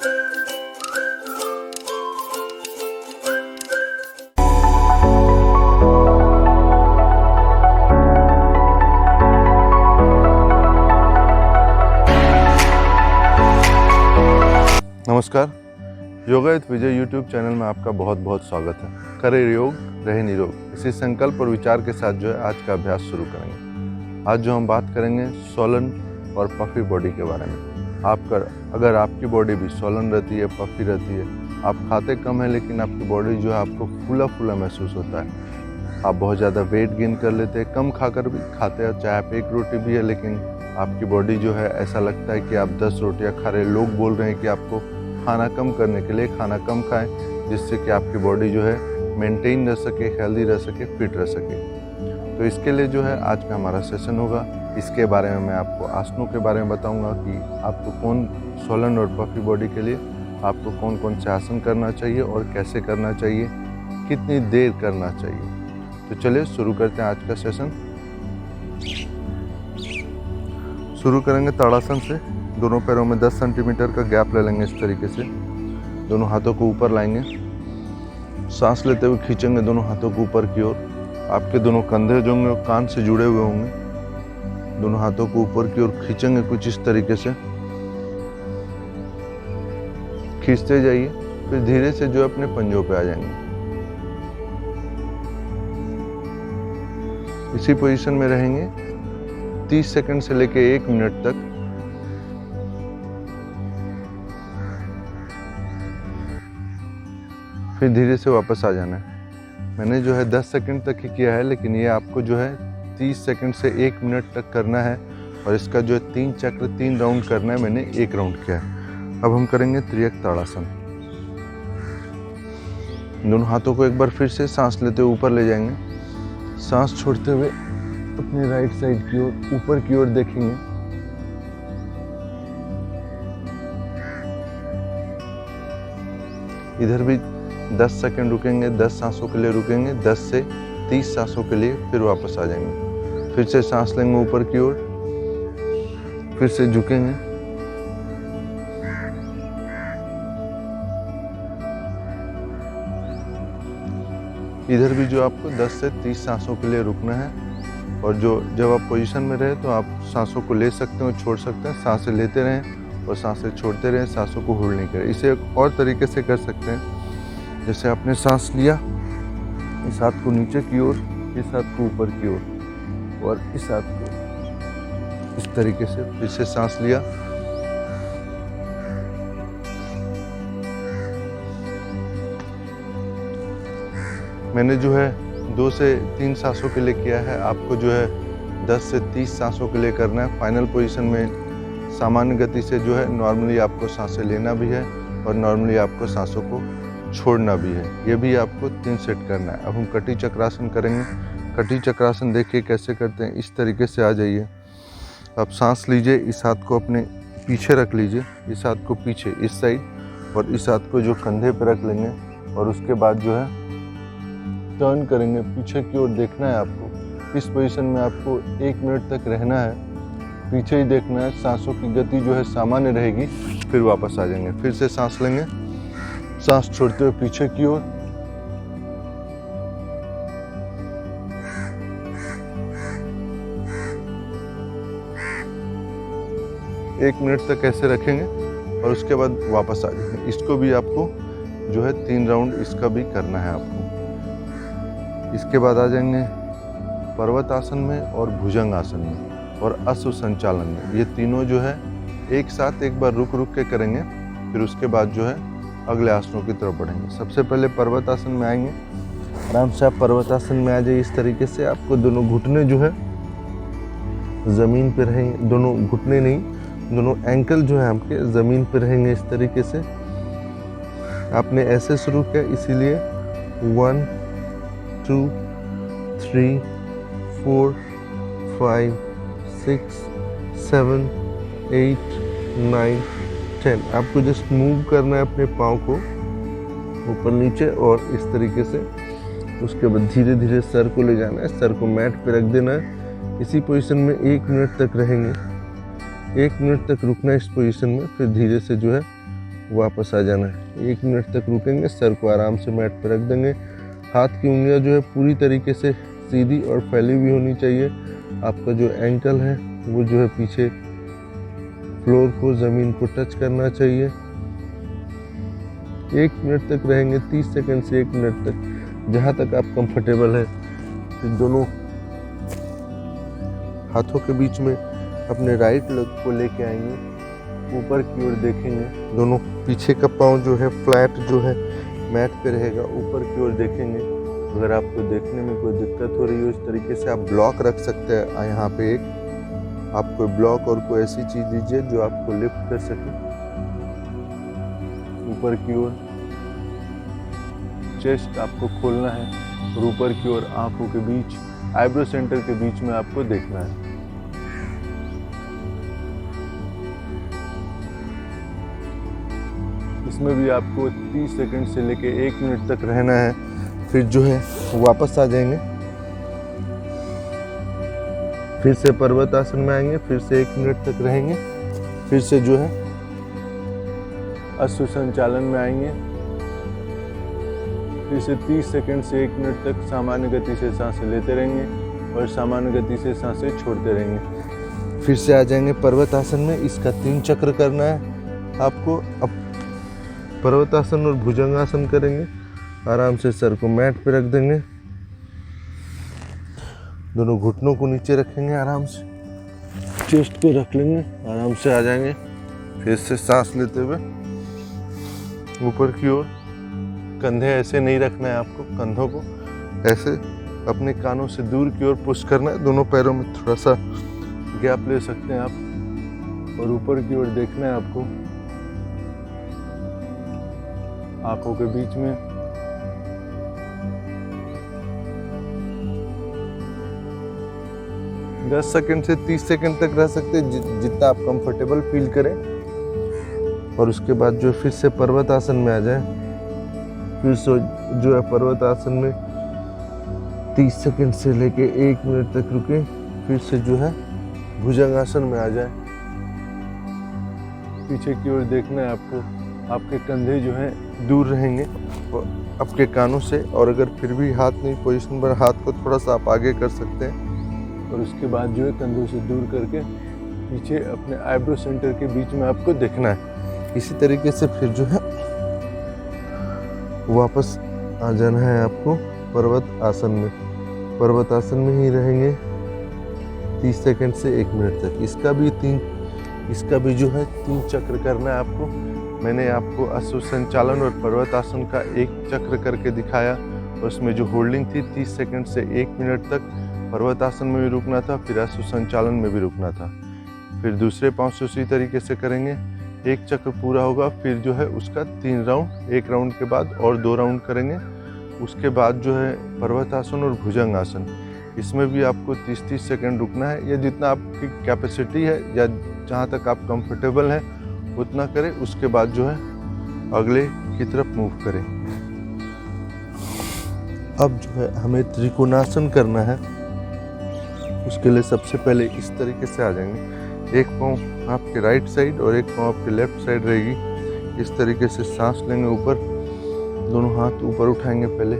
नमस्कार, yoga with Vijay YouTube channel में आपका बहुत बहुत स्वागत है। करें योग, रहे निरोग, इसी संकल्प और विचार के साथ जो है आज का अभ्यास शुरू करेंगे। आज जो हम बात करेंगे सोलन और पफी बॉडी के बारे में। अगर आपकी बॉडी भी सोलन रहती है, पफी रहती है, आप खाते कम है लेकिन आपकी बॉडी जो है आपको फूला फूला महसूस होता है, आप बहुत ज़्यादा वेट गेन कर लेते हैं, कम खाकर भी खाते हैं, चाहे आप एक रोटी भी है लेकिन आपकी बॉडी जो है ऐसा लगता है कि आप 10 रोटियां खा रहे हैं। लोग बोल रहे हैं कि आपको खाना कम करने के लिए खाना कम खाएं, जिससे कि आपकी बॉडी जो है मेंटेन रह सके, हेल्दी रह सके, फिट रह सके। तो इसके लिए जो है आज का हमारा सेशन होगा। इसके बारे में मैं आपको आसनों के बारे में बताऊंगा कि आपको कौन सोलन और पफी बॉडी के लिए आपको कौन कौन से आसन करना चाहिए और कैसे करना चाहिए, कितनी देर करना चाहिए। तो चलिए शुरू करते हैं आज का सेशन। शुरू करेंगे ताड़ासन से। दोनों पैरों में 10 सेंटीमीटर का गैप ले लेंगे। इस तरीके से दोनों हाथों को ऊपर लाएंगे, सांस लेते हुए खींचेंगे दोनों हाथों को ऊपर की ओर। आपके दोनों कंधे जो होंगे कान से जुड़े हुए होंगे। दोनों हाथों को ऊपर की ओर खींचेंगे कुछ इस तरीके से, खींचते जाइए। फिर धीरे से जो अपने पंजों पे आ जाएंगे। इसी पोजीशन में रहेंगे 30 सेकंड से लेके 1 मिनट तक। फिर धीरे से वापस आ जाना है। मैंने जो है 10 सेकंड तक ही किया है, लेकिन ये आपको जो है 30 सेकंड से 1 मिनट तक करना है। और इसका जो है 3 चक्र 3 राउंड करना है। मैंने 1 राउंड किया है। अब हम करेंगे त्रियक ताड़ासन। दोनों हाथों को एक बार फिर से सांस लेते हुए ऊपर ले जाएंगे। सांस छोड़ते हुए अपने राइट साइड की ओर ऊपर की ओर देखेंगे। इधर भी 10 सेकंड रुकेंगे, 10 सांसों के लिए रुकेंगे, 10 से 30 सांसों के लिए, फिर वापस आ जाएंगे। फिर से सांस लेंगे ऊपर की ओर, फिर से झुकेंगे। इधर भी जो आपको 10 से 30 सांसों के लिए रुकना है। और जब आप पोजीशन में रहे तो आप सांसों को ले सकते हैं और छोड़ सकते हैं। सांसें लेते रहें और सांसें छोड़ते रहें, सांसों को होल्ड नहीं करें। इसे एक और तरीके से कर सकते हैं। जैसे आपने सांस लिया, इस हाथ को नीचे की ओर, इस हाथ को ऊपर की ओर और इस हाथ को इस तरीके से। फिर से सांस लिया, मैंने जो है 2 से 3 सांसों के लिए किया है। आपको जो है 10 से 30 सांसों के लिए करना है। फाइनल पोजीशन में सामान्य गति से जो है नॉर्मली आपको सांसें लेना भी है और नॉर्मली आपको सांसों को छोड़ना भी है। ये भी आपको 3 सेट करना है। अब हम कटी चक्रासन करेंगे। कटी चक्रासन देखिए कैसे करते हैं। इस तरीके से आ जाइए। अब सांस लीजिए, इस हाथ को अपने पीछे रख लीजिए, इस हाथ को पीछे इस साइड और इस हाथ को जो कंधे पे रख लेंगे। और उसके बाद जो है टर्न करेंगे, पीछे की ओर देखना है आपको। इस पोजीशन में आपको 1 मिनट तक रहना है, पीछे ही देखना है। सांसों की गति जो है सामान्य रहेगी। फिर वापस आ जाएंगे। फिर से सांस लेंगे, सांस छोड़ते हुए पीछे की ओर। एक मिनट तक ऐसे रखेंगे और उसके बाद वापस आ जाएंगे। इसको भी आपको जो है 3 राउंड इसका भी करना है आपको। इसके बाद आ जाएंगे पर्वत आसन में और भुजंग आसन में और अश्व संचालन में। ये तीनों जो है एक साथ एक बार रुक रुक के करेंगे। फिर उसके बाद जो है अगले आसनों की तरफ बढ़ेंगे। सबसे पहले पर्वत आसन में आएंगे। आराम से आप पर्वत आसन में आ जाइए। इस तरीके से आपको दोनों घुटने जो है ज़मीन पे रहेंगे। दोनों घुटने नहीं, दोनों एंकल जो है आपके ज़मीन पे रहेंगे। इस तरीके से आपने ऐसे शुरू किया, इसीलिए 1 2 3 4 5 6 7 8 9 10। आपको जस्ट मूव करना है अपने पाँव को ऊपर नीचे और इस तरीके से। उसके बाद धीरे धीरे सर को ले जाना है, सर को मैट पे रख देना है। इसी पोजीशन में 1 मिनट तक रहेंगे। 1 मिनट तक रुकना है इस पोजीशन में। फिर धीरे से जो है वापस आ जाना है। 1 मिनट तक रुकेंगे, सर को आराम से मैट पर रख देंगे। हाथ की उंगलियां जो है पूरी तरीके से सीधी और फैली हुई होनी चाहिए। आपका जो एंकल है वो जो है पीछे फ्लोर को, ज़मीन को टच करना चाहिए। 1 मिनट तक रहेंगे, 30 सेकंड से 1 मिनट तक, जहाँ तक आप कंफर्टेबल है। फिर दोनों हाथों के बीच में अपने राइट लेग को लेके आएंगे, ऊपर की ओर देखेंगे। दोनों पीछे का पाँव जो है फ्लैट जो है मैट पे रहेगा, ऊपर की ओर देखेंगे। अगर आपको देखने में कोई दिक्कत हो रही हो, इस तरीके से आप ब्लॉक रख सकते हैं। यहाँ पे एक आप कोई ब्लॉक और कोई ऐसी चीज लीजिए जो आपको लिफ्ट कर सके। ऊपर की ओर चेस्ट आपको खोलना है और ऊपर की ओर आंखों के बीच, आईब्रो सेंटर के बीच में आपको देखना है। इसमें भी आपको 30 सेकंड से लेके 1 मिनट तक रहना है। फिर जो है वापस आ जाएंगे, फिर से पर्वत आसन में आएंगे, फिर से 1 मिनट तक रहेंगे, फिर से जो है अश्व संचालन में आएंगे, फिर से 30 सेकंड से 1 मिनट तक सामान्य गति से सांसें लेते रहेंगे और सामान्य गति से सांसें छोड़ते रहेंगे। फिर से आ जाएंगे पर्वत आसन में। इसका 3 चक्र करना है आपको। अब पर्वतासन और भुजंगासन करेंगे। आराम से सर को मैट पे रख देंगे, दोनों घुटनों को नीचे रखेंगे, आराम से चेस्ट पे रख लेंगे, आराम से आ जाएंगे। फिर से सांस लेते हुए ऊपर की ओर। कंधे ऐसे नहीं रखना है आपको, कंधों को ऐसे अपने कानों से दूर की ओर पुश करना है। दोनों पैरों में थोड़ा सा गैप ले सकते हैं आप और ऊपर की ओर देखना है आपको, आंखों के बीच में। दस सेकंड से 30 सेकंड तक रह सकते हैं, जितना आप कंफर्टेबल फील करें। और उसके बाद जो फिर से पर्वत आसन में आ जाए। फिर से जो है पर्वत आसन में 30 सेकंड से लेके 1 मिनट तक रुके। फिर से जो है भुजंगासन में आ जाए। पीछे की ओर देखना है आपको, आपके कंधे जो हैं दूर रहेंगे आपके कानों से। और अगर फिर भी हाथ नहीं पोजीशन पर, हाथ को थोड़ा सा आप आगे कर सकते हैं और उसके बाद जो है कंधों से दूर करके पीछे अपने आईब्रो सेंटर के बीच में आपको देखना है। इसी तरीके से फिर जो है वापस आ जाना है आपको पर्वत आसन में। पर्वत आसन में ही रहेंगे 30 सेकंड से 1 मिनट तक। इसका भी जो है 3 चक्र करना है आपको। मैंने आपको अश्व संचालन और पर्वत आसन का 1 चक्र करके दिखाया और उसमें जो होल्डिंग थी 30 सेकंड से 1 मिनट तक पर्वत आसन में भी रुकना था, फिर अश्व संचालन में भी रुकना था। फिर दूसरे पांव से उसी तरीके से करेंगे। 1 चक्र पूरा होगा, फिर जो है उसका 3 राउंड, 1 राउंड के बाद और 2 राउंड करेंगे। उसके बाद जो है पर्वत आसन और भुजंग आसन, इसमें भी आपको 30-30 सेकंड रुकना है, या जितना आपकी कैपेसिटी है या जहाँ तक आप कंफर्टेबल हैं उतना करें। उसके बाद जो है अगले की तरफ मूव करें। अब जो है हमें त्रिकोणासन करना है। उसके लिए सबसे पहले इस तरीके से आ जाएंगे। एक पाँव आपके राइट साइड और एक पाँव आपके लेफ्ट साइड रहेगी। इस तरीके से सांस लेंगे ऊपर, दोनों हाथ ऊपर उठाएंगे पहले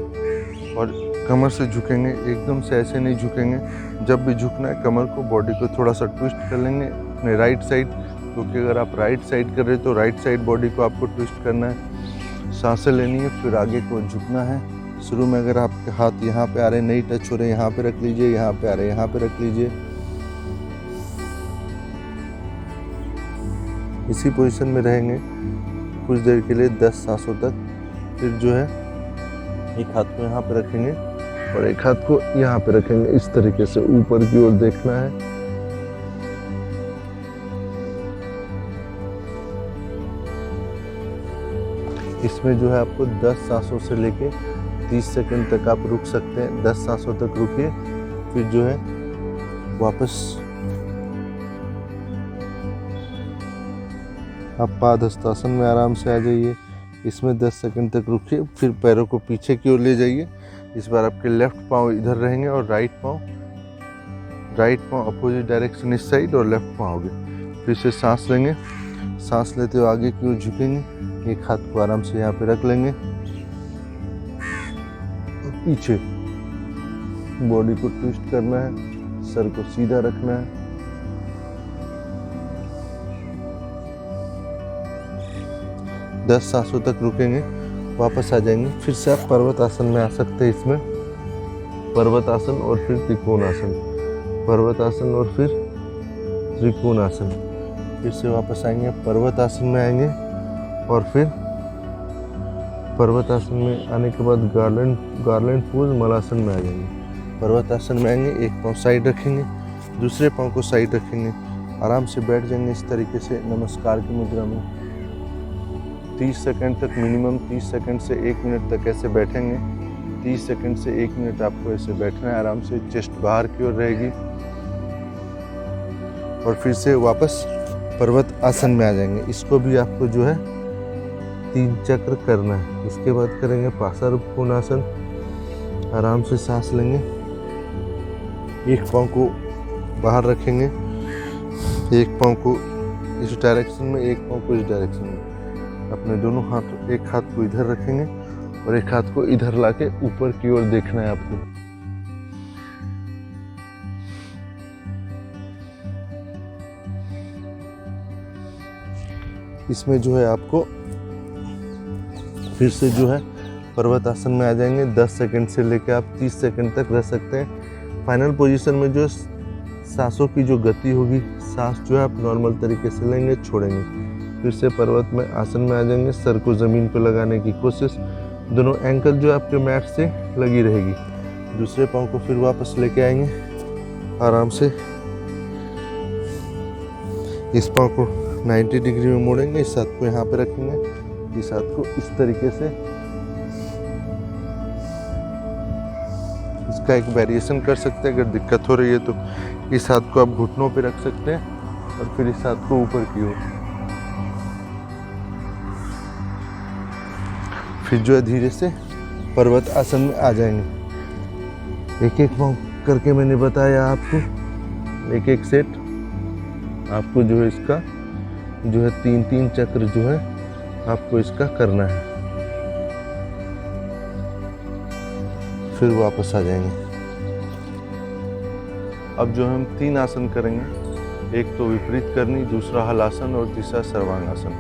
और कमर से झुकेंगे। एकदम से ऐसे नहीं झुकेंगे। जब भी झुकना है कमर को, बॉडी को थोड़ा सा ट्विस्ट कर लेंगे अपने राइट साइड, क्योंकि अगर आप राइट साइड कर रहे तो राइट साइड बॉडी को आपको ट्विस्ट करना है। सांसें लेनी है, फिर आगे को झुकना है। शुरू में अगर आपके हाथ यहाँ पे आ रहे नहीं टच हो रहे, यहाँ पे रख लीजिए, यहाँ पे आ रहे यहाँ पे रख लीजिए। इसी पोजीशन में रहेंगे कुछ देर के लिए, 10 सांसों तक। फिर जो है एक हाथ को यहाँ पे रखेंगे और एक हाथ को यहाँ पे रखेंगे। इस तरीके से ऊपर की ओर देखना है। इसमें जो है आपको 10 सांसों से लेके 30 सेकंड तक आप रुक सकते हैं। 10 सांसों तक रुकिए, फिर जो है वापस आप पादहस्तासन में आराम से आ जाइए। इसमें 10 सेकंड तक रुकिए, फिर पैरों को पीछे की ओर ले जाइए। इस बार आपके लेफ्ट पाँव इधर रहेंगे और राइट पाँव अपोजिट डायरेक्शन इस साइड और लेफ्ट पाँव आगे। फिर से सांस लेंगे। सांस लेते हुए आगे की ओर झुकेंगे। एक हाथ को आराम से यहाँ पे रख लेंगे, पीछे बॉडी को ट्विस्ट करना है, सर को सीधा रखना है। दस सांसों तक रुकेंगे, वापस आ जाएंगे। फिर से आप पर्वत आसन में आ सकते हैं। इसमें पर्वत आसन और फिर त्रिकोण आसन, पर्वत आसन और फिर त्रिकोण आसन। फिर से वापस आएंगे, पर्वत आसन में आएंगे और फिर पर्वत आसन में आने के बाद गार्लैंड पोज मलासन में आ जाएंगे। पर्वत आसन में आएंगे, एक पाँव साइड रखेंगे, दूसरे पाँव को साइड रखेंगे, आराम से बैठ जाएंगे इस तरीके से नमस्कार की मुद्रा में। 30 सेकंड तक मिनिमम, 30 सेकंड से 1 मिनट तक ऐसे बैठेंगे। 30 सेकंड से 1 मिनट आपको ऐसे बैठना है आराम से, चेस्ट बाहर की ओर रहेगी। और फिर से वापस पर्वत आसन में आ जाएंगे। इसको भी आपको जो है 3 चक्र करना है। इसके बाद करेंगे पासारूप कोणासन। आराम से सांस लेंगे, एक पाँव को बाहर रखेंगे, एक पाँव को इस डायरेक्शन में, एक पाँव को इस डायरेक्शन में। अपने दोनों हाथ, एक हाथ को इधर रखेंगे और एक हाथ को इधर लाके ऊपर की ओर देखना है आपको। इसमें जो है आपको फिर से जो है पर्वत आसन में आ जाएंगे। 10 सेकंड से लेकर आप 30 सेकंड तक रह सकते हैं। फाइनल पोजीशन में जो सांसों की जो गति होगी, सांस जो है आप नॉर्मल तरीके से लेंगे, छोड़ेंगे। फिर से पर्वत में आसन में आ जाएंगे, सर को ज़मीन पर लगाने की कोशिश, दोनों एंकल जो आपके मैट से लगी रहेगी। दूसरे पाँव को फिर वापस लेके आएंगे, आराम से इस पाँव को 90 डिग्री में मोड़ेंगे, इस हाथ को यहाँ पे रखेंगे, इस हाथ को इस तरीके से। इसका एक वेरिएशन कर सकते हैं, अगर दिक्कत हो रही है तो इस हाथ को आप घुटनों पे रख सकते हैं और फिर इस हाथ को ऊपर की ओर। फिर जो है धीरे से पर्वत आसन में आ जाएंगे। एक एक पाँव करके मैंने बताया आपको, एक एक सेट आपको जो है इसका जो है 3-3 चक्र जो है आपको इसका करना है। फिर वापस आ जाएंगे। अब जो हम 3 आसन करेंगे, एक तो विपरीत करनी, दूसरा हलासन और तीसरा सर्वांगासन।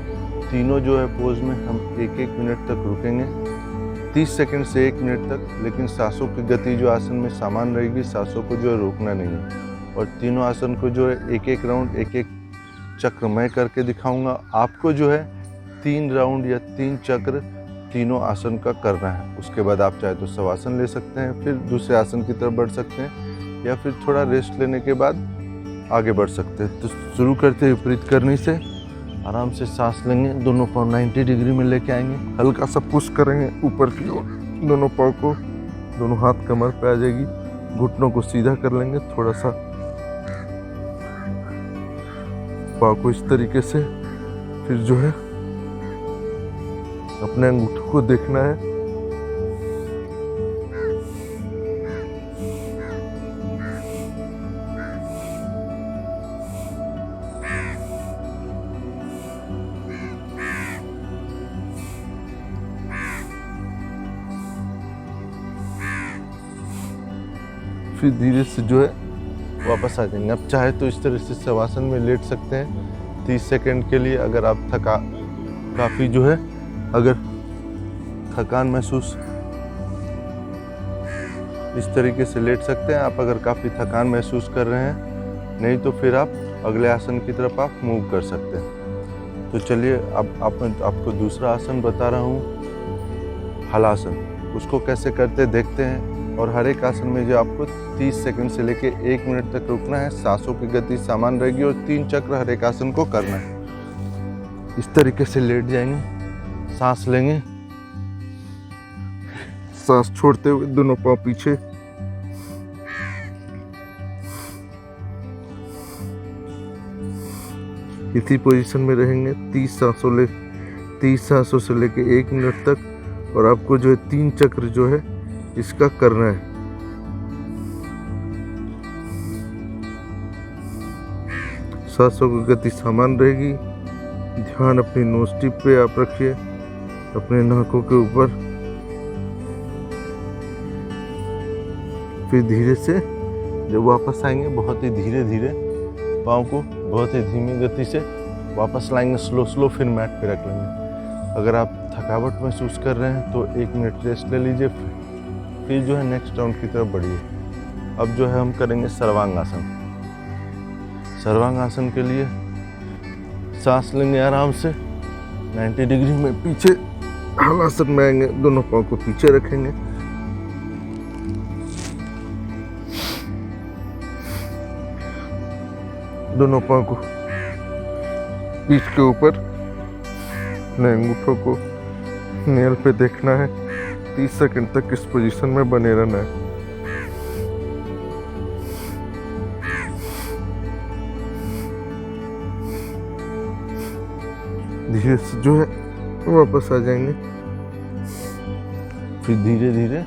तीनों जो है पोज में हम 1-1 मिनट तक रुकेंगे, 30 सेकंड से 1 मिनट तक। लेकिन सांसों की गति जो आसन में समान रहेगी, सांसों को जो है रोकना नहीं है। और तीनों आसन को जो है 1-1 राउंड, 1-1 चक्र मैं करके दिखाऊंगा। आपको जो है 3 राउंड या 3 चक्र तीनों आसन का करना है। उसके बाद आप चाहे तो शवासन ले सकते हैं, फिर दूसरे आसन की तरफ बढ़ सकते हैं, या फिर थोड़ा रेस्ट लेने के बाद आगे बढ़ सकते हैं। तो शुरू करते हैं विपरीत करने से। आराम से सांस लेंगे, दोनों पाँव 90 डिग्री में लेके आएंगे, हल्का सा पुश करेंगे ऊपर की ओर। दोनों पाँव को, दोनों हाथ कमर पे आ जाएगी, घुटनों को सीधा कर लेंगे, थोड़ा सा पाँव को इस तरीके से। फिर जो है अपने अंगूठों को देखना है, फिर धीरे से जो है वापस आ जाएंगे। अब चाहे तो इस तरह से शवासन में लेट सकते हैं 30 सेकंड के लिए। अगर आप काफ़ी जो है अगर थकान महसूस, इस तरीके से लेट सकते हैं आप अगर काफ़ी थकान महसूस कर रहे हैं। नहीं तो फिर आप अगले आसन की तरफ आप मूव कर सकते हैं। तो चलिए अब आपको दूसरा आसन बता रहा हूँ, हलासन। उसको कैसे करते देखते हैं। और हर एक आसन में जो आपको 30 सेकंड से लेके 1 मिनट तक रुकना है, सांसों की गति समान रहेगी और 3 चक्र हर एक आसन को करना है। इस तरीके से लेट जाएंगे, सांस लेंगे, सांस छोड़ते हुए दोनों पाँव पीछे, इसी पोजीशन में रहेंगे 30 सांसों से लेके 1 मिनट तक। और आपको जो है 3 चक्र जो है इसका करना है। सांसों की गति समान रहेगी, ध्यान अपनी नोज टिप पे आप रखिए, अपने नाकों के ऊपर। फिर धीरे से जब वापस आएंगे, बहुत ही धीरे धीरे पाँव को बहुत ही धीमी गति से वापस लाएंगे, स्लो स्लो, फिर मैट पे रख लेंगे। अगर आप थकावट महसूस कर रहे हैं तो 1 मिनट रेस्ट ले लीजिए, फिर जो है नेक्स्ट राउंड की तरफ बढ़िए। अब जो है हम करेंगे सर्वांगासन। सर्वांगासन के लिए सांस लेंगे आराम से, 90 डिग्री में पीछे हलासन में आएंगे, दोनों पाँव को पीछे रखेंगे, दोनों पाँव को पीठ के ऊपर, अपने अंगूठों को नेल पे देखना है, 30 सेकंड तक इस पोजीशन में बने रहना है। धीरे से जो है वापस आ जाएंगे, फिर धीरे धीरे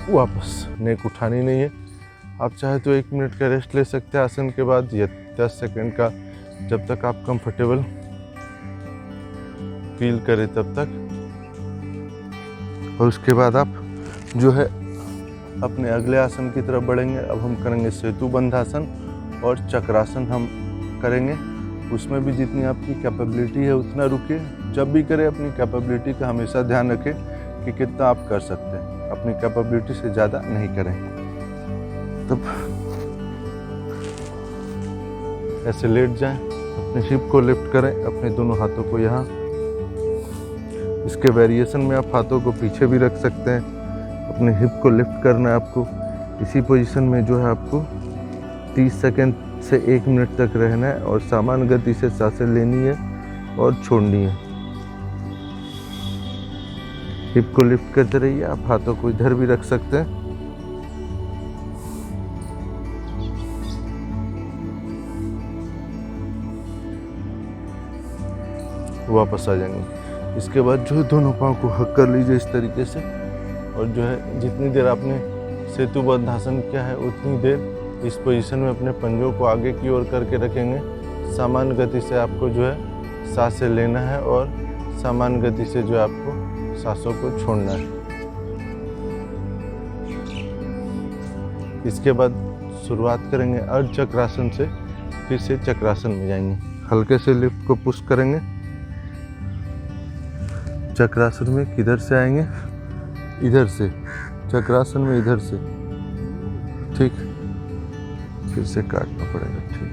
वापस। नेक उठानी नहीं है। आप चाहे तो 1 मिनट का रेस्ट ले सकते हैं आसन के बाद, या 10 सेकंड का, जब तक आप कंफर्टेबल फील करें तब तक। और उसके बाद आप जो है अपने अगले आसन की तरफ बढ़ेंगे। अब हम करेंगे सेतु बंधासन और चक्रासन हम करेंगे। उसमें भी जितनी आपकी कैपेबिलिटी है उतना रुकिए। जब भी करें अपनी कैपेबिलिटी का हमेशा ध्यान रखें कि कितना आप कर सकते हैं, अपनी कैपेबिलिटी से ज़्यादा नहीं करें। तब ऐसे लेट जाएं, अपने हिप को लिफ्ट करें, अपने दोनों हाथों को यहाँ। इसके वेरिएशन में आप हाथों को पीछे भी रख सकते हैं। अपने हिप को लिफ्ट करना है आपको। इसी पोजीशन में जो है आपको 30 सेकंड से 1 मिनट तक रहना है और सामान्य गति से सांसें लेनी है और छोड़नी है। हिप को लिफ्ट करते रहिए। आप हाथों को इधर भी रख सकते हैं। वापस आ जाएंगे। इसके बाद जो है दोनों पाँव को हक कर लीजिए इस तरीके से, और जो है जितनी देर आपने सेतु बद्धासन किया है उतनी देर इस पोजीशन में अपने पंजों को आगे की ओर करके रखेंगे। सामान्य गति से आपको जो है सांसें लेना है और सामान्य गति से जो है आपको सांसों को छोड़ना है। इसके बाद शुरुआत करेंगे अर्ध चक्रासन से, फिर से चक्रासन में जाएंगे। हल्के से लिफ्ट को पुश करेंगे। चक्रासन में किधर से आएंगे? इधर से। चक्रासन में इधर से, ठीक। फिर से काटना पड़ेगा, ठीक।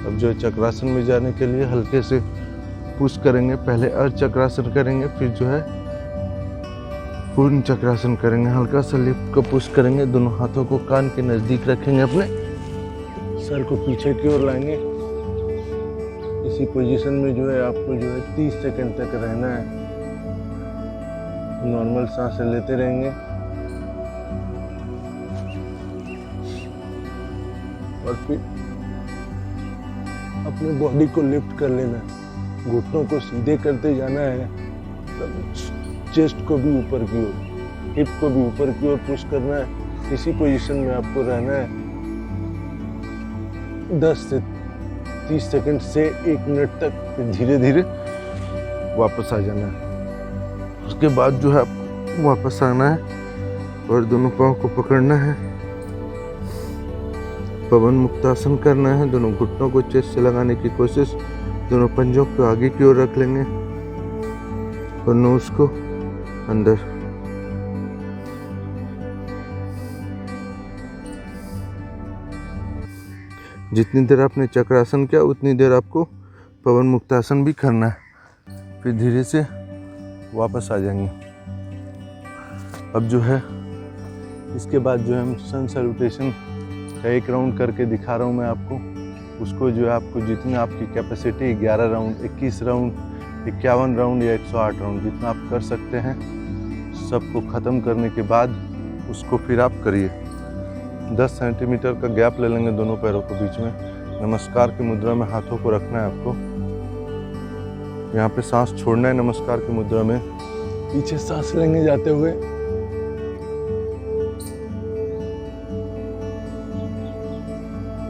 अब जो चक्रासन में जाने के लिए हल्के से पुश करेंगे। पहले अर्ध चक्रासन करेंगे, फिर जो है पूर्ण चक्रासन करेंगे। हल्का सा लिफ्ट को पुश करेंगे, दोनों हाथों को कान के नजदीक रखेंगे, अपने सर को पीछे की ओर लाएंगे। इसी पोजीशन में जो है आपको जो है 30 सेकंड तक रहना है। नॉर्मल सांसें लेते रहेंगे और फिर अपने बॉडी को लिफ्ट कर लेना है। घुटनों को सीधे करते जाना है। चेस्ट को भी ऊपर की ओर, हिप को भी ऊपर की ओर पुश करना है। इसी पोजीशन में आपको रहना है 10 से 30 सेकंड से 1 मिनट तक। फिर धीरे धीरे वापस आ जाना है। उसके बाद जो है वापस आना है और दोनों पाँव को पकड़ना है। पवन मुक्तासन करना है। दोनों घुटनों को चेस्ट से लगाने की कोशिश। दोनों पंजों को आगे की ओर रख लेंगे और नोज को अंदर। जितनी देर आपने चक्रासन किया उतनी देर आपको पवन मुक्तासन भी करना है। फिर धीरे से वापस आ जाएंगे। अब जो है इसके बाद जो है हम सन सैल्यूटेशन का 1 राउंड करके दिखा रहा हूँ मैं आपको। उसको जो है आपको जितनी आपकी कैपेसिटी 11 राउंड, 21 राउंड, 51 राउंड या 108 राउंड जितना आप कर सकते हैं, सबको ख़त्म करने के बाद उसको फिर आप करिए। 10 सेंटीमीटर का गैप ले लेंगे दोनों पैरों के बीच में। नमस्कार की मुद्रा में हाथों को रखना है आपको। यहाँ पे सांस छोड़ना है नमस्कार की मुद्रा में। पीछे सांस लेंगे जाते हुए,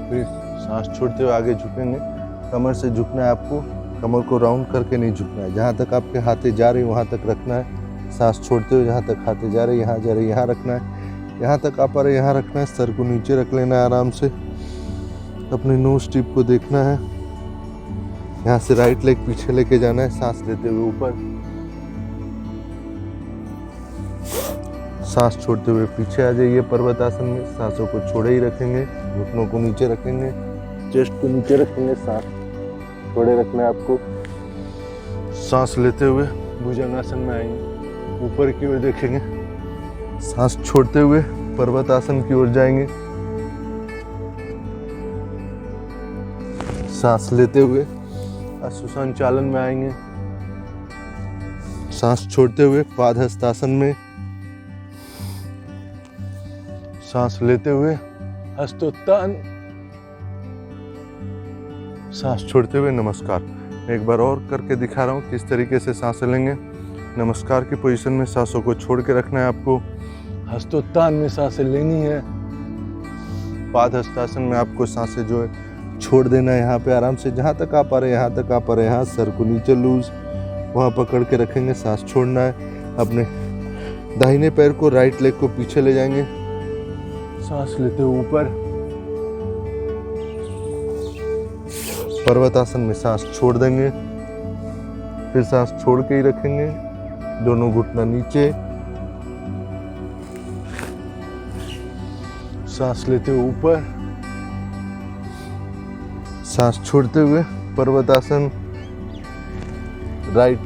फिर सांस छोड़ते हुए आगे झुकेंगे। कमर से झुकना है आपको, कमर को राउंड करके नहीं झुकना है। जहाँ तक आपके हाथे जा रहे हैं वहाँ तक रखना है। सांस छोड़ते हुए जहाँ तक हाथे जा रहे यहाँ जा रहे यहाँ रखना है। यहाँ तक आप आ रहे यहाँ रखना है। सर को नीचे रख लेना है आराम से। अपने नोज टिप को देखना है। यहाँ से राइट लेग पीछे लेके जाना है। सांस लेते हुए ऊपर, सांस छोड़ते हुए पीछे आ जाइए पर्वतासन में। सांसों को छोड़े ही रखेंगे, घुटनों को नीचे रखेंगे, चेस्ट को नीचे रखेंगे। सांस छोड़े रखना है आपको। सांस लेते हुए भुजंगासन में आएंगे, ऊपर की ओर देखेंगे। सांस छोड़ते हुए पर्वतासन की ओर जाएंगे। सांस लेते हुए अश्वसंचालन में आएंगे। सांस छोड़ते हुए पादहस्तासन में। सांस लेते हुए हस्तोत्तान। सांस छोड़ते हुए नमस्कार। एक बार और करके दिखा रहा हूँ किस तरीके से सांसें लेंगे। नमस्कार की पोजीशन में सांसों को छोड़ के रखना है आपको। हस्तोत्तान में सांसें लेनी है। पादहस्तासन में आपको सांसें जो है छोड़ देना है। यहाँ पे आराम से जहाँ तक आप आ रहे हैं यहाँ तक आप आ रहे हैं। यहाँ सर को नीचे लूज वहाँ पकड़ के रखेंगे। सांस छोड़ना है। अपने दाहिने पैर को, राइट लेग को पीछे ले जाएंगे। सांस लेते हुए ऊपर। पर्वतासन में सांस छोड़ देंगे, फिर सांस छोड़ के ही रखेंगे। दोनों घुटना नीचे। सांस लेते हुए ऊपर, सांस छोड़ते हुए पर्वतासन। राइट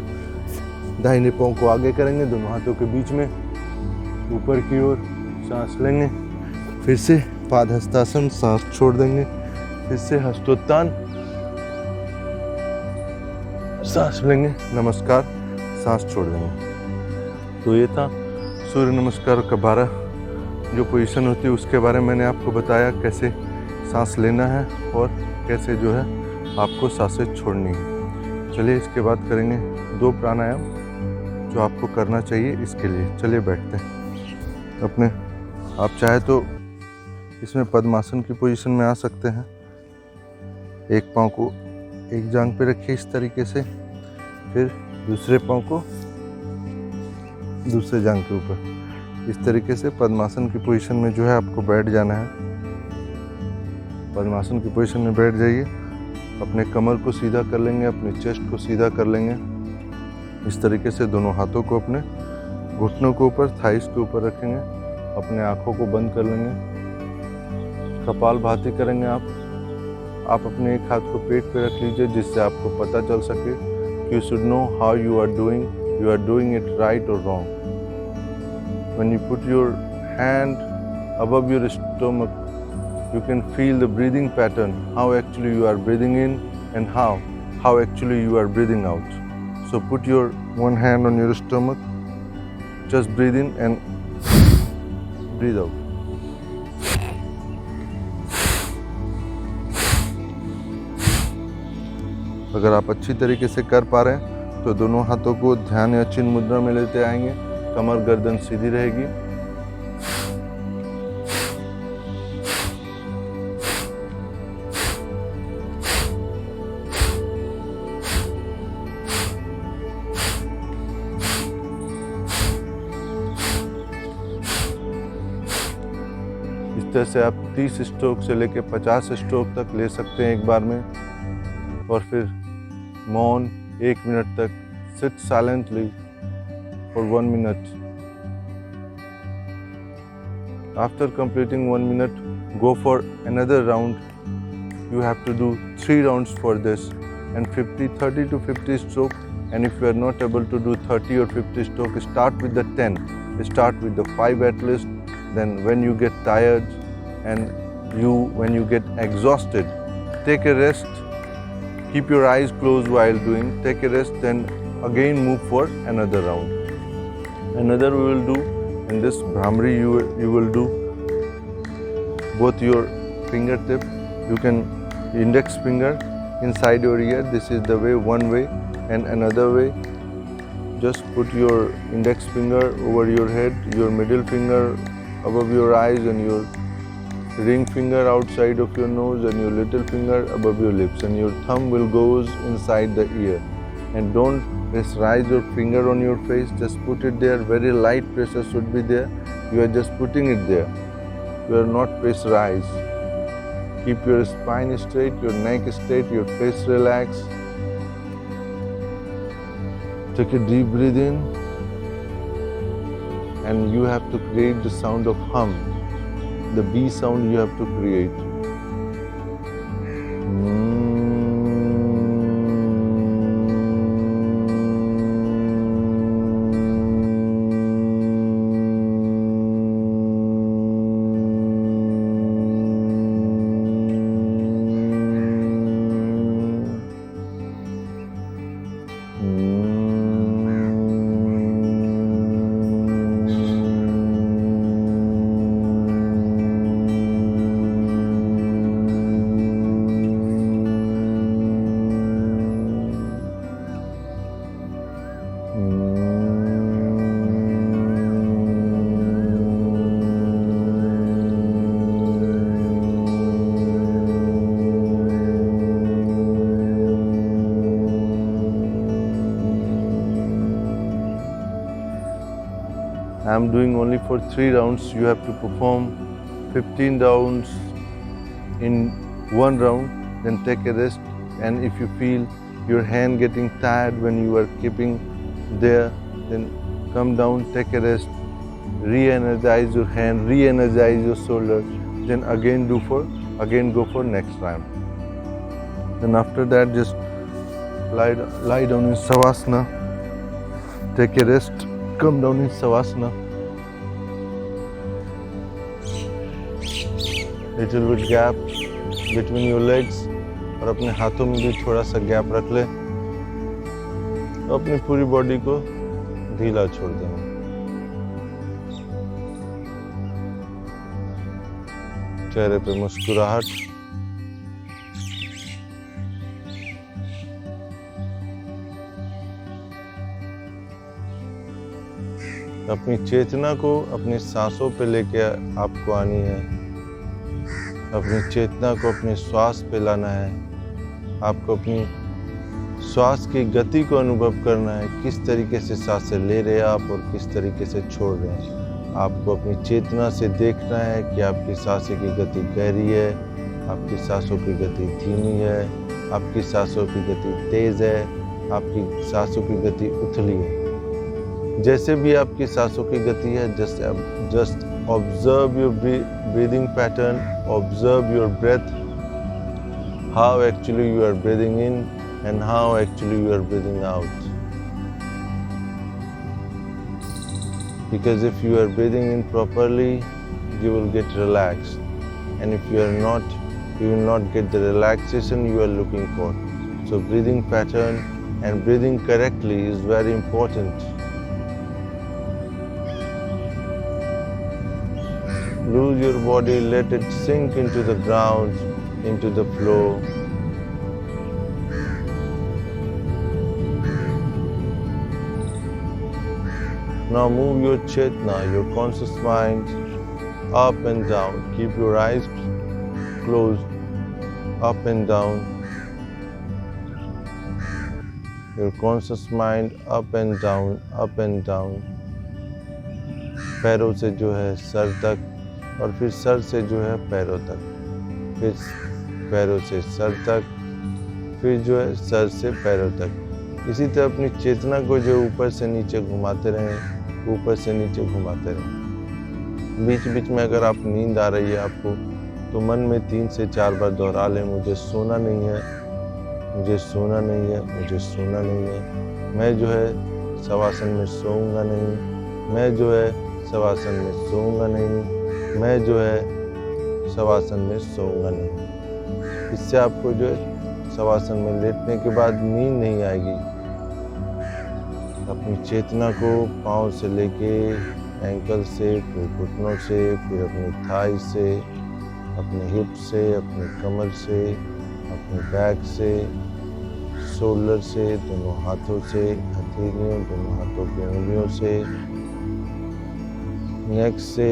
दाहिने पांव को आगे करेंगे, दोनों हाथों के बीच में ऊपर की ओर सांस लेंगे। फिर से पादहस्तासन, सांस छोड़ देंगे। फिर से हस्तोत्तान, सांस लेंगे। नमस्कार, सांस छोड़ देंगे। तो ये था सूर्य नमस्कार का 12 जो पोजीशन होती है उसके बारे में मैंने आपको बताया, कैसे सांस लेना है और कैसे जो है आपको सांसें छोड़नी है। चलिए इसके बाद करेंगे 2 प्राणायाम जो आपको करना चाहिए इसके लिए। चलिए बैठते हैं अपने। आप चाहे तो इसमें पद्मासन की पोजीशन में आ सकते हैं। एक पाँव को एक जांघ पे रखिए इस तरीके से, फिर दूसरे पाँव को दूसरे जांघ के ऊपर। इस तरीके से पद्मासन की पोजीशन में जो है आपको बैठ जाना है। पद्मासन की पोजीशन में बैठ जाइए। अपने कमर को सीधा कर लेंगे, अपने चेस्ट को सीधा कर लेंगे। इस तरीके से दोनों हाथों को अपने घुटनों के ऊपर, थाइस के ऊपर रखेंगे। अपने आँखों को बंद कर लेंगे। कपालभाति करेंगे आप अपने एक हाथ को पेट पे रख लीजिए जिससे आपको पता चल सके कि you should know how you are doing it right और wrong. When you put your hand above your stomach, you can feel the breathing pattern, how actually you are breathing in and how actually you are breathing out. So put your one hand on your stomach, just breathe in and breathe out. अगर आप अच्छी तरीके से कर पा रहे हैं तो दोनों हाथों को ध्यान या चिन्ह मुद्रा में लेते आएंगे। कमर गर्दन सीधी रहेगी। इस तरह से आप 30 स्ट्रोक से लेकर 50 स्ट्रोक तक ले सकते हैं एक बार में। और फिर मौन 1 मिनट तक, seat silently for 1 minute. After completing 1 minute, go for another round. You have to do 3 rounds for this and 30 to 50 stroke. And if you are not able to do 30 or 50 stroke, start with the 10. Start with the 5 at least. Then when you get tired and when you get exhausted, take a rest. Keep your eyes closed while doing. Take a rest, then again move for another round. Another we will do in this Bhramari. You will do both your fingertip. You can index finger inside your ear. This is the way, one way, and another way. Just put your index finger over your head, your middle finger above your eyes, and your ring finger outside of your nose and your little finger above your lips, and your thumb will goes inside the ear. And don't pressurize your finger on your face, just put it there. Very light pressure should be there. You are just putting it there. You are not pressurized. Keep your spine straight, your neck straight, your face relaxed. Take a deep breath in, and you have to create the sound of hum. The B sound you have to create. I am doing only for 3 rounds. You have to perform 15 rounds in 1 round, then take a rest. And if you feel your hand getting tired when you are keeping there, then come down, take a rest, re-energize your hand, re-energize your shoulder, then again go for next round. Then after that, just lie down in Savasana, take a rest, come down in Savasana. Little bit gap between your legs, और अपने हाथों में भी थोड़ा सा gap रख ले, तो अपनी पूरी बॉडी को ढीला छोड़ देना। चेहरे पे मुस्कुराहट, अपनी चेतना को अपनी सांसों पे लेके आपको आनी है। अपनी चेतना को अपने श्वास पे लाना है। आपको अपनी श्वास की गति को अनुभव करना है, किस तरीके से सांसें ले रहे हैं आप और किस तरीके से छोड़ रहे हैं। आपको अपनी चेतना से देखना है कि आपकी सांसें की गति गहरी है, आपकी सांसों की गति धीमी है, आपकी सांसों की गति तेज है, आपकी सांसों की गति उथली है। जैसे भी आपकी सांसों की गति है, just observe your breathing pattern, observe your breath, how actually you are breathing in and how actually you are breathing out. Because if you are breathing in properly, you will get relaxed, and if you are not, you will not get the relaxation you are looking for. So breathing pattern and breathing correctly is very important. Lose your body, let it sink into the ground, into the flow. Now move your Chetna, your conscious mind, up and down. Keep your eyes closed, up and down. Your conscious mind up and down, up and down. पैरों से जो है sir तक, और फिर sir से जो है पैरों तक, फिर पैरों से सर तक, फिर जो है सर से पैरों तक। इसी तरह अपनी चेतना को जो ऊपर से नीचे घुमाते रहें, ऊपर से नीचे घुमाते रहें। बीच बीच में अगर आप नींद आ रही है आपको, तो मन में 3 से 4 बार दोहरा लें, मुझे सोना नहीं है, मुझे सोना नहीं है, मुझे सोना नहीं है। मैं जो है शवासन में सोऊंगा नहीं, मैं जो है शवासन में सोऊंगा नहीं, मैं जो है शवासन में सोऊंगा नहीं। इससे आपको जो है शवासन में लेटने के बाद नींद नहीं आएगी। अपनी चेतना को पाँव से लेके एंकल से, फिर घुटनों से, फिर अपनी थाई से, अपने हिप से, अपने कमर से, अपने बैक से, शोल्डर से, दोनों हाथों से, हथेलियों, दोनों हाथों की उंगलियों से, नेक से,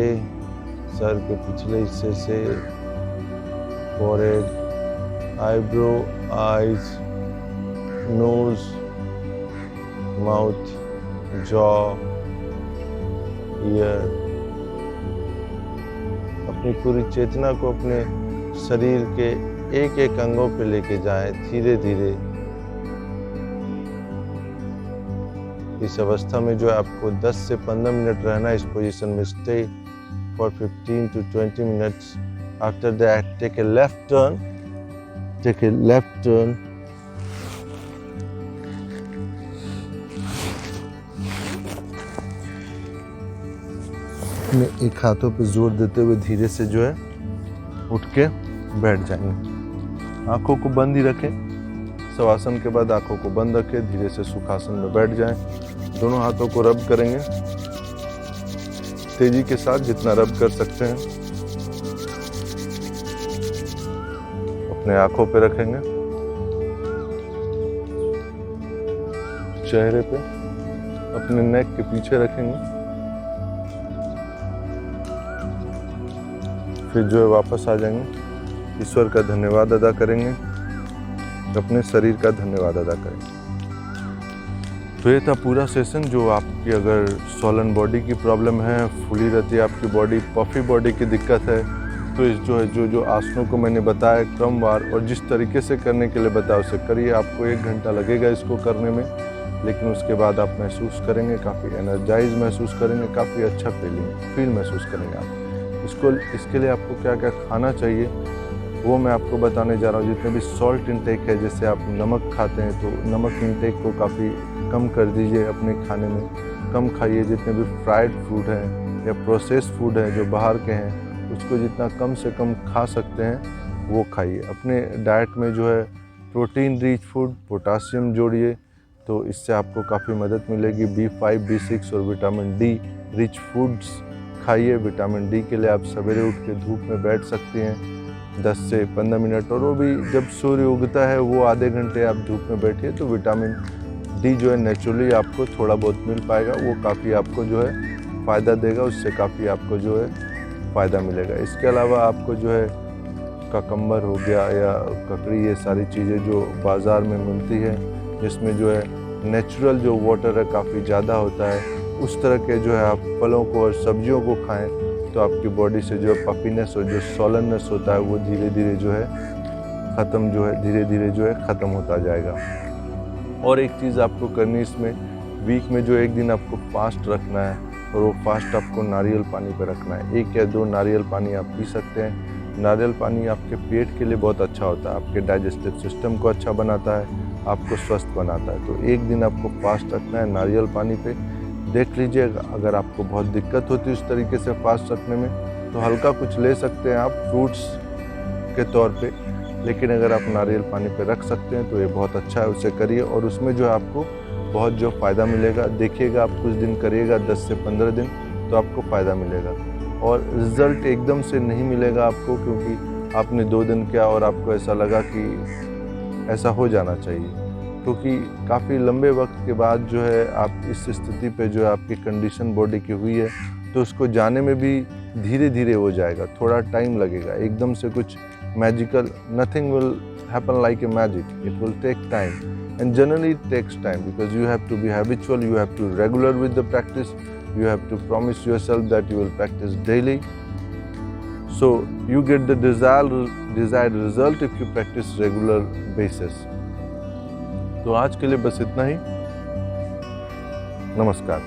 सर के पिछले हिस्से से forehead, eyebrow, eyes, nose, mouth, jaw, ear. अपनी पूरी चेतना को अपने शरीर के एक एक अंगों पे लेके जाएं धीरे धीरे। इस अवस्था में जो है आपको 10 से 15 मिनट रहना इस पोजीशन में। Stay for 15 to 20 minutes. After that, take a left turn. Take a left turn. अपने एक हाथों पे जोर देते हुए धीरे से जो है उठ के बैठ जाएंगे। आंखों को बंद ही रखें। शवासन के बाद आंखों को बंद रखें, धीरे से सुखासन में बैठ जाएं। दोनों हाथों को रब करेंगे तेजी के साथ, जितना रब कर सकते हैं। अपने आंखों पे रखेंगे, चेहरे पे, अपने नेक के पीछे रखेंगे। फिर जो है वापस आ जाएंगे। ईश्वर का धन्यवाद अदा करेंगे, अपने शरीर का धन्यवाद अदा करेंगे। तो ये था पूरा सेशन। जो आपकी अगर सोलन बॉडी की प्रॉब्लम है, फूली रहती है आपकी बॉडी, पफी बॉडी की दिक्कत है, तो इस जो आसनों को मैंने बताया क्रमवार और जिस तरीके से करने के लिए बताया उसे करिए। आपको 1 घंटा लगेगा इसको करने में, लेकिन उसके बाद आप महसूस करेंगे, काफ़ी एनर्जाइज महसूस करेंगे, काफ़ी अच्छा फील महसूस करेंगे आप। इसके लिए आपको क्या क्या खाना चाहिए वो मैं आपको बताने जा रहा हूँ। जितने भी सॉल्ट इंटेक है, जैसे आप नमक खाते हैं तो नमक इंटेक को काफ़ी कम कर दीजिए, अपने खाने में कम खाइए। जितने भी फ्राइड फूड हैं या प्रोसेस्ड फूड हैं जो बाहर के हैं, उसको जितना कम से कम खा सकते हैं वो खाइए। अपने डाइट में जो है प्रोटीन रिच फूड, पोटासियम जोड़िए, तो इससे आपको काफ़ी मदद मिलेगी। B5, B6 और विटामिन डी रिच फूड्स खाइए। विटामिन डी के लिए आप सवेरे उठ के धूप में बैठ सकते हैं 10 से 15 मिनट, और वो भी जब सूर्य उगता है वो आधे घंटे आप धूप में बैठिए, तो विटामिन डी जो है नेचुरली आपको थोड़ा बहुत मिल पाएगा। वो काफ़ी आपको जो है फ़ायदा देगा, उससे काफ़ी आपको जो है फ़ायदा मिलेगा। इसके अलावा आपको जो है ककम्बर हो गया या ककड़ी, ये सारी चीज़ें जो बाज़ार में मिलती है, जिसमें जो है नेचुरल जो वाटर है काफ़ी ज़्यादा होता है, उस तरह के जो है आप फलों को और सब्जियों को खाएं, तो आपकी बॉडी से जो पफीनेस और जो सोलननेस होता है वो धीरे धीरे जो है ख़त्म होता जाएगा। और एक चीज़ आपको करनी, इसमें वीक में जो 1 दिन आपको फास्ट रखना है, और वो फास्ट आपको नारियल पानी पर रखना है। 1 या 2 नारियल पानी आप पी सकते हैं। नारियल पानी आपके पेट के लिए बहुत अच्छा होता है, आपके डाइजेस्टिव सिस्टम को अच्छा बनाता है, आपको स्वस्थ बनाता है। तो 1 दिन आपको फास्ट रखना है नारियल पानी पे। देख लीजिए, अगर आपको बहुत दिक्कत होती है उस तरीके से फास्ट रखने में, तो हल्का कुछ ले सकते हैं आप फ्रूट्स के तौर पे, लेकिन अगर आप नारियल पानी पे रख सकते हैं तो ये बहुत अच्छा है, उसे करिए। और उसमें जो है आपको बहुत जो फ़ायदा मिलेगा, देखिएगा आप कुछ दिन करिएगा, 10 से 15 दिन, तो आपको फ़ायदा मिलेगा। और रिज़ल्ट एकदम से नहीं मिलेगा आपको, क्योंकि आपने 2 दिन किया और आपको ऐसा लगा कि ऐसा हो जाना चाहिए, क्योंकि काफ़ी लंबे वक्त के बाद जो है आप इस स्थिति पे जो है आपकी कंडीशन बॉडी की हुई है, तो उसको जाने में भी धीरे धीरे हो जाएगा, थोड़ा टाइम लगेगा। एकदम से कुछ magical, nothing will happen like a magic, it will take time, and generally it takes time because you have to be habitual, you have to regular with the practice, you have to promise yourself that you will practice daily, so you get the desired result if you practice regular basis. तो आज के लिए बस इतना ही। नमस्कार।